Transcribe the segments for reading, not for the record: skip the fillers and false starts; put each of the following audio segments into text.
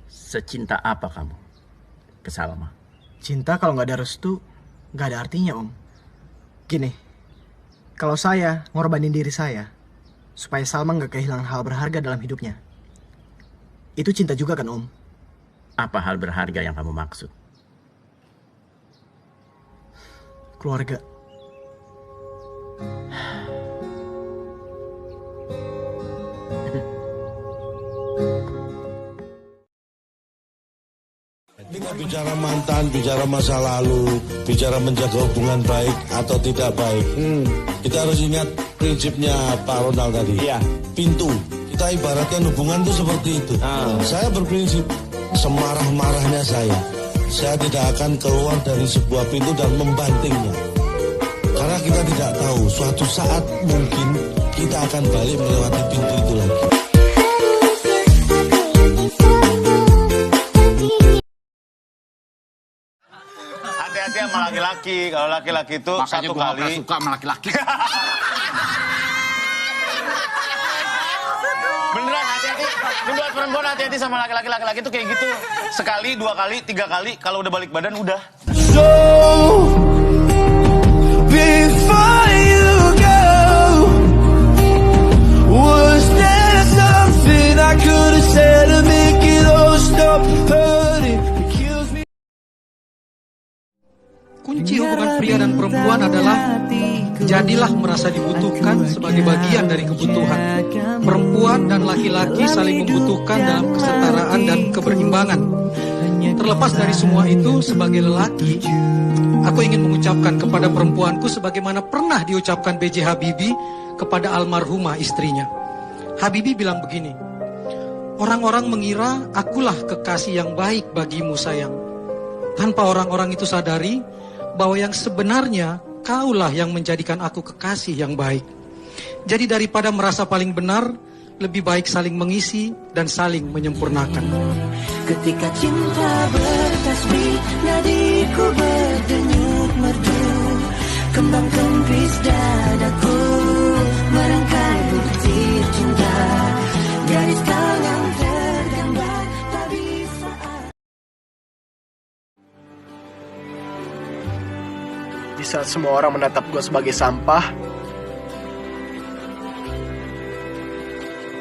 Secinta apa kamu ke Salma? Cinta kalau nggak ada restu, nggak ada artinya, Om. Gini, kalau saya ngorbanin diri saya, supaya Salma nggak kehilangan hal berharga dalam hidupnya, itu cinta juga kan, Om? Apa hal berharga yang kamu maksud? Keluarga. Kita bicara mantan, bicara masa lalu, bicara menjaga hubungan baik atau tidak baik. Kita harus ingat prinsipnya Pak Ronald tadi. Iya. Pintu. Kita ibaratkan hubungan itu seperti itu. Saya berprinsip semarah-marahnya saya tidak akan keluar dari sebuah pintu dan membantingnya. Karena kita tidak tahu suatu saat mungkin kita akan balik melewati pintu itu lagi. Hati-hati sama laki-laki. Kalau laki-laki itu Makanya satu gua kali. gak suka sama laki-laki. Beneran hati-hati. Ini buat perempuan hati-hati sama laki-laki. Laki-laki itu kayak gitu. Sekali, 2 kali, 3 kali. Kalau udah balik badan udah. So before you go, was there something I could have said to make it all stop hurting? It kills me. Kunci hubungan pria dan perempuan adalah jadilah merasa dibutuhkan sebagai bagian dari kebutuhan. Perempuan dan laki-laki saling membutuhkan dalam kesetaraan dan keberimbangan. Terlepas dari semua itu, sebagai lelaki, aku ingin mengucapkan kepada perempuanku sebagaimana pernah diucapkan B.J. Habibie kepada almarhumah istrinya. Habibie bilang begini, orang-orang mengira akulah kekasih yang baik bagimu sayang. Tanpa orang-orang itu sadari bahwa yang sebenarnya kaulah yang menjadikan aku kekasih yang baik. Jadi daripada merasa paling benar, lebih baik saling mengisi dan saling menyempurnakan. Ketika cinta bertasbih, nadiku berdenyut merdu, kembang kempis dadaku, merangkai butir cinta, garis tangan tergambar, tak bisa. Di saat semua orang menatap gue sebagai sampah,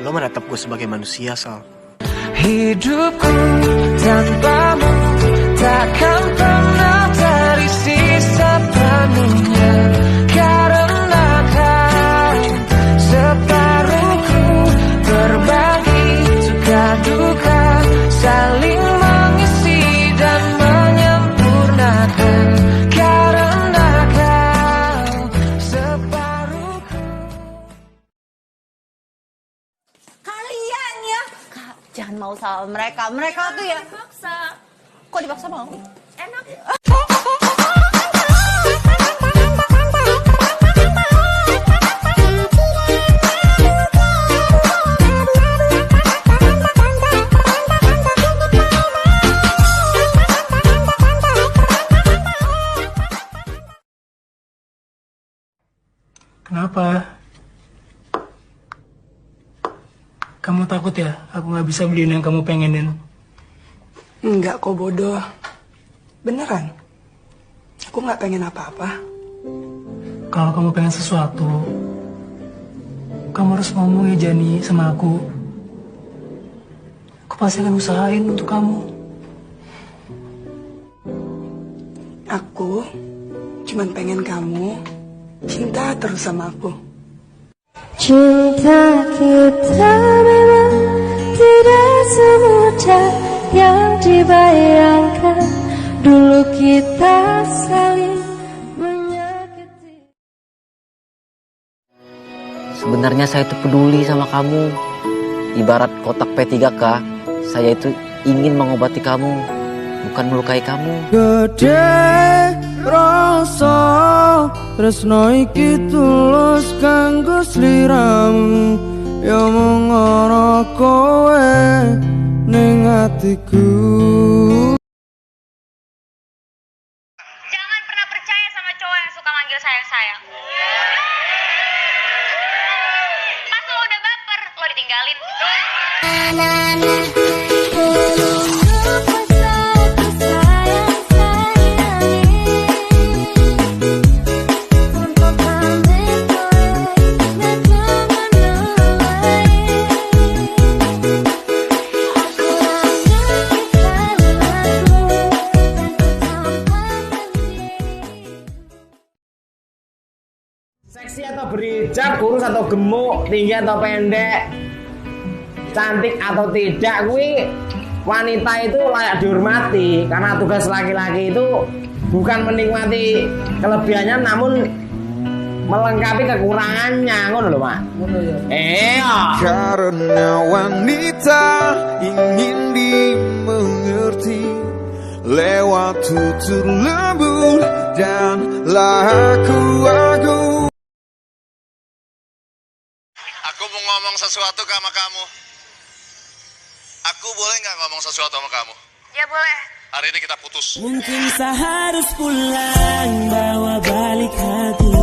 lo menatap gue sebagai manusia, Sal. Hidupku tanpamu takkan pernah terisi sepenuhnya, karena kau separuhku, berbagi suka duka, saling mengisi dan menyempurnakan, karena kau separuhku. Kalian ya, Kak, jangan mau sama mereka. Mereka tuh ya dipaksa. Kok dipaksa mau? Enak. Kenapa? Kamu takut ya aku nggak bisa beliin yang kamu pengenin? Enggak kok bodoh. Beneran. Aku nggak pengen apa-apa. Kalau kamu pengen sesuatu, kamu harus ngomong ya Jani sama aku. Aku pasti akan usahain untuk kamu. Aku cuman pengen kamu cinta terus sama aku. Cinta kita memang tidak semudah yang dibayangkan. Dulu kita saling menyakiti. Sebenarnya saya itu peduli sama kamu. Ibarat kotak P3K, saya itu ingin mengobati kamu, bukan melukai kamu. Gede rasa tresno iki tulus kanggo sliramu, ya mung ora kowe ning atiku. Jangan pernah percaya sama cowok yang suka manggil sayang-sayang. Pas lo udah baper, lo ditinggalin. berhijab, kurus atau gemuk, tinggi atau pendek, cantik atau tidak, wanita itu layak dihormati. Karena tugas laki-laki itu bukan menikmati kelebihannya, namun melengkapi kekurangannya, ngono lho, Mak. Karena wanita ingin dimengerti lewat tutur lembut dan laku aku. Aku mau ngomong sesuatu sama kamu. Aku boleh nggak ngomong sesuatu sama kamu? Ya boleh. Hari ini kita putus. Mungkin saya harus pulang, bawa balik hati.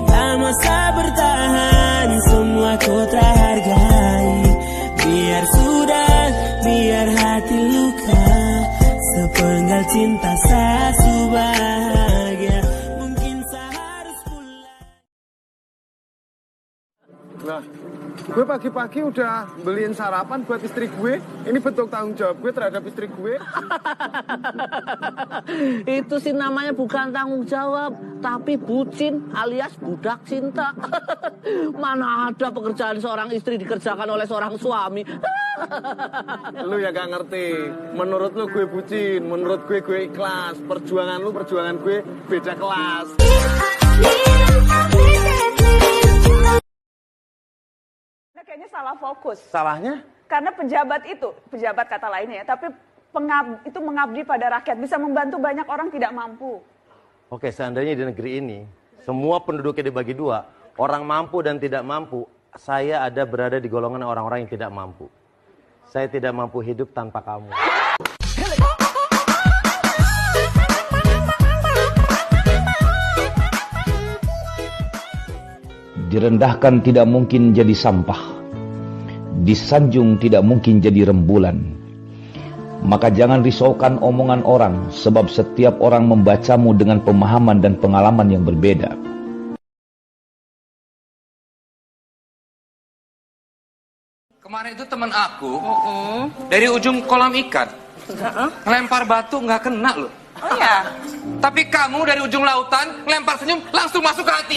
Tak masa bertahan, semua kau terhargai. Biar sudah, biar hati luka. Sepenggal cinta satu bahagia. Mungkin saya harus pulang. Nah, gue pagi-pagi udah beliin sarapan buat istri gue. Ini bentuk tanggung jawab gue terhadap istri gue. Itu sih namanya bukan tanggung jawab, tapi bucin alias budak cinta. Mana ada pekerjaan seorang istri dikerjakan oleh seorang suami. Lu ya gak ngerti. Menurut lu gue bucin, menurut gue ikhlas. Perjuangan lu, perjuangan gue beda kelas. Kayaknya salah fokus. Salahnya? Karena pejabat kata lainnya ya, tapi itu mengabdi pada rakyat, bisa membantu banyak orang tidak mampu. Oke, seandainya di negeri ini, semua penduduknya dibagi dua, orang mampu dan tidak mampu, saya ada berada di golongan orang-orang yang tidak mampu. Saya tidak mampu hidup tanpa kamu. Direndahkan tidak mungkin jadi sampah, disanjung tidak mungkin jadi rembulan. Maka jangan risaukan omongan orang, sebab setiap orang membacamu dengan pemahaman dan pengalaman yang berbeda. Kemarin itu teman aku dari ujung kolam ikan ngelempar batu nggak kena loh. Oh ya. Tapi kamu dari ujung lautan ngelempar senyum langsung masuk ke hati.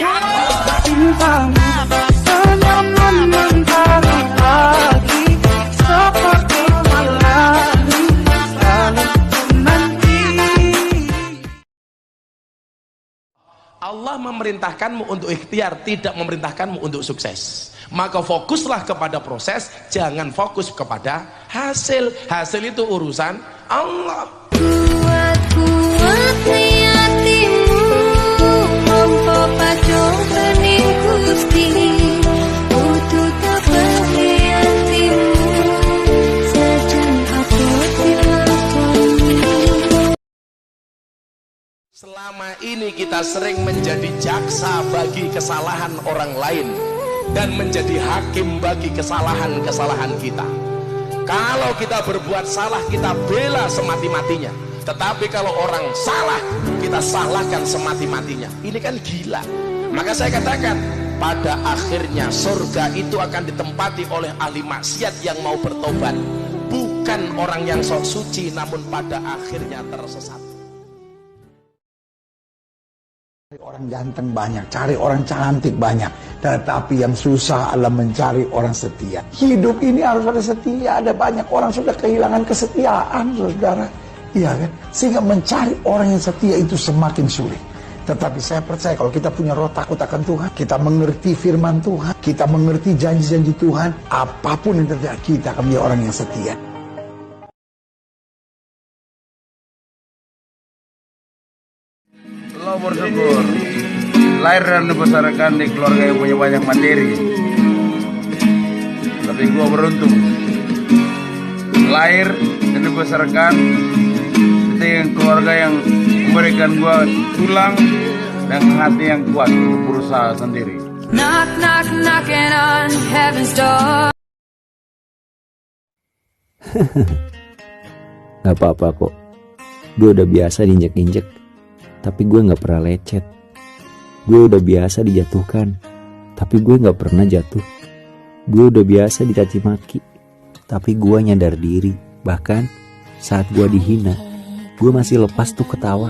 Allah memerintahkanmu untuk ikhtiar, tidak memerintahkanmu untuk sukses. Maka fokuslah kepada proses, jangan fokus kepada hasil. Hasil itu urusan Allah. Kuat hatimu mampu pacu bening Gusti utut kabeh hatimu sajan aku dilakoni. Selama ini kita sering menjadi jaksa bagi kesalahan orang lain dan menjadi hakim bagi kesalahan-kesalahan kita. Kalau kita berbuat salah, kita bela semati-matinya. Tetapi kalau orang salah, kita salahkan semati-matinya. Ini kan gila. Maka saya katakan, pada akhirnya surga itu akan ditempati oleh ahli maksiat yang mau bertobat. Bukan orang yang sok suci, namun pada akhirnya tersesat. Orang ganteng banyak, cari orang cantik banyak, tetapi yang susah adalah mencari orang setia. Hidup ini harus ada setia. Ada banyak orang sudah kehilangan kesetiaan, saudara. Iya kan? Sehingga mencari orang yang setia itu semakin sulit. Tetapi saya percaya kalau kita punya roh takut akan Tuhan, kita mengerti firman Tuhan, kita mengerti janji-janji Tuhan, apapun yang terjadi kita akan menjadi orang yang setia. Lo bersyukur lahir dan dibesarkan di keluarga yang punya banyak materi. Tapi gua beruntung lahir dan dibesarkan di keluarga yang memberikan gua tulang dan hati yang kuat untuk berusaha sendiri. Knock knock knocking on heaven's door. Gak apa-apa kok, gue udah biasa diinjek-injek, tapi gue gak pernah lecet. Gue udah biasa dijatuhkan, tapi gue gak pernah jatuh. Gue udah biasa dicaci maki, tapi gue nyadar diri. Bahkan saat gue dihina, gue masih lepas tuh ketawa.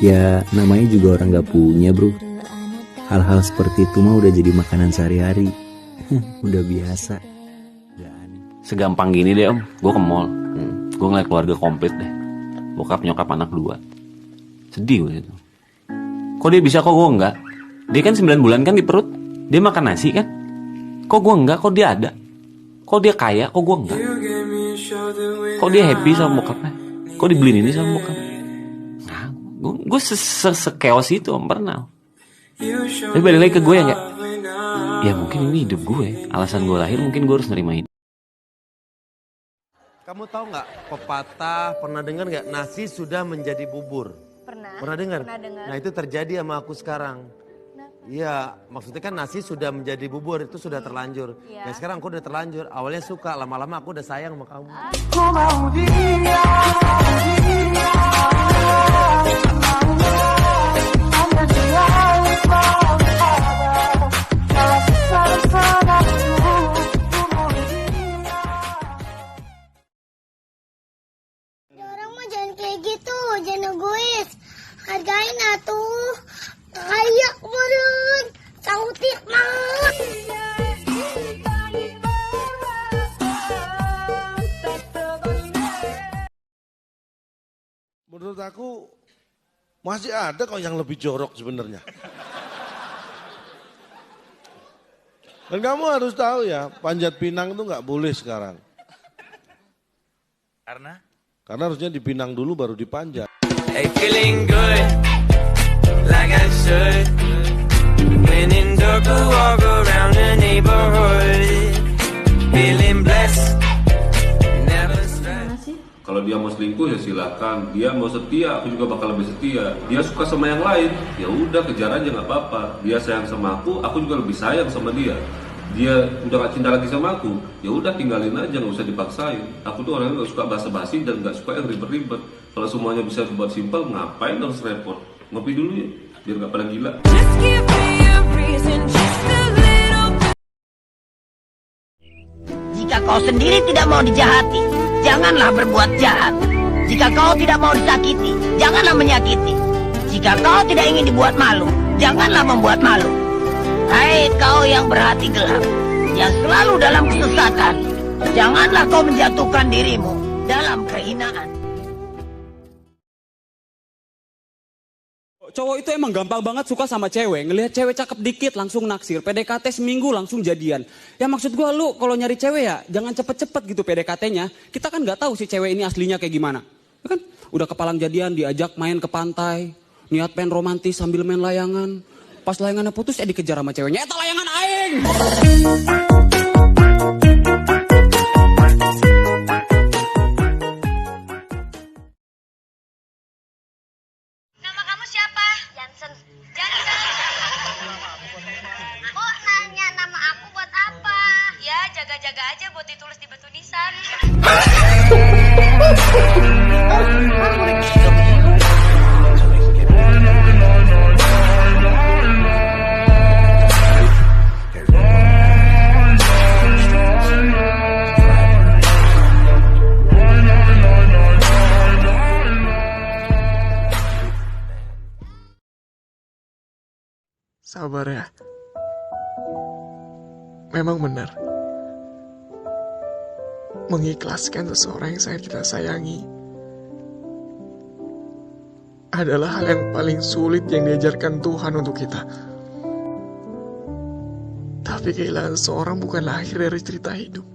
Ya namanya juga orang gak punya bro. Hal-hal seperti itu mah udah jadi makanan sehari-hari. Udah biasa. Segampang gini deh om, gue ke mall, gue ngeliat keluarga komplit deh, bokap nyokap anak 2, sedih gue itu. Kok dia bisa, kok gue enggak? Dia kan 9 bulan kan di perut, dia makan nasi kan? Kok gue enggak, kok dia ada? Kok dia kaya, kok gue enggak? Kok dia happy sama bokapnya? Kok dibeliin ini sama bokapnya? Nah, gue sekeos itu om, pernah. Tapi balik lagi ke gue ya enggak? Ya mungkin ini hidup gue, alasan gue lahir mungkin gue harus nerima ini. Kamu tahu nggak pepatah, pernah dengar nggak nasi sudah menjadi bubur? Pernah dengar? Nah itu terjadi sama aku sekarang. Iya, maksudnya kan nasi sudah menjadi bubur, itu sudah terlanjur. Nah sekarang aku udah terlanjur, awalnya suka, lama-lama aku udah sayang sama kamu. Ku mau dia. Orang mah jangan kayak gitu, jangan egois. Hargain atuh. Kaya kemarin, sautik mah. Menurut aku masih ada kok yang lebih jorok sebenarnya. Dan kamu harus tahu ya, panjat pinang itu nggak boleh sekarang. Karena harusnya dipinang dulu baru dipanjat. Hey, feeling good, like I should. When in dark, I walk around the neighborhood. Feeling blessed, never stressed. Kalau dia mau selingkuh ya silakan, dia mau setia aku juga bakal lebih setia. Dia suka sama yang lain, ya udah kejar aja nggak apa-apa. Dia sayang sama aku juga lebih sayang sama dia. Dia udah gak cinta lagi sama aku, ya udah tinggalin aja, nggak usah dipaksain. Aku tuh orangnya nggak suka basa-basi dan nggak suka yang ribet-ribet. Kalau semuanya bisa dibuat simpel, ngapain harus repot? Ngopi dulu ya, biar nggak pada gila. Jika kau sendiri tidak mau dijahati, janganlah berbuat jahat. Jika kau tidak mau disakiti, janganlah menyakiti. Jika kau tidak ingin dibuat malu, janganlah membuat malu. Hai kau yang berhati gelap, yang selalu dalam kesesatan, janganlah kau menjatuhkan dirimu dalam kehinaan. Cowok itu emang gampang banget suka sama cewek. Ngelihat cewek cakep dikit langsung naksir. PDKT seminggu langsung jadian. Ya maksud gue lu kalau nyari cewek ya jangan cepet-cepet gitu PDKT-nya. Kita kan gak tahu si cewek ini aslinya kayak gimana. Ya kan? Udah kepalang jadian diajak main ke pantai. Niat pengen romantis sambil main layangan. Pas layangannya putus dikejar sama ceweknya. Eta layangan aing! Nama kamu siapa? Jansen. Jansen. Kok nanya nama aku buat apa? Ya jaga-jaga aja buat ditulis di batu nisan. Sabar ya. Memang benar. Mengikhlaskan seseorang yang sangat kita sayangi adalah hal yang paling sulit yang diajarkan Tuhan untuk kita. Tapi kehilangan seseorang bukanlah akhir dari cerita hidup.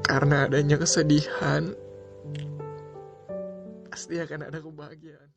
Karena adanya kesedihan, pasti akan ada kebahagiaan.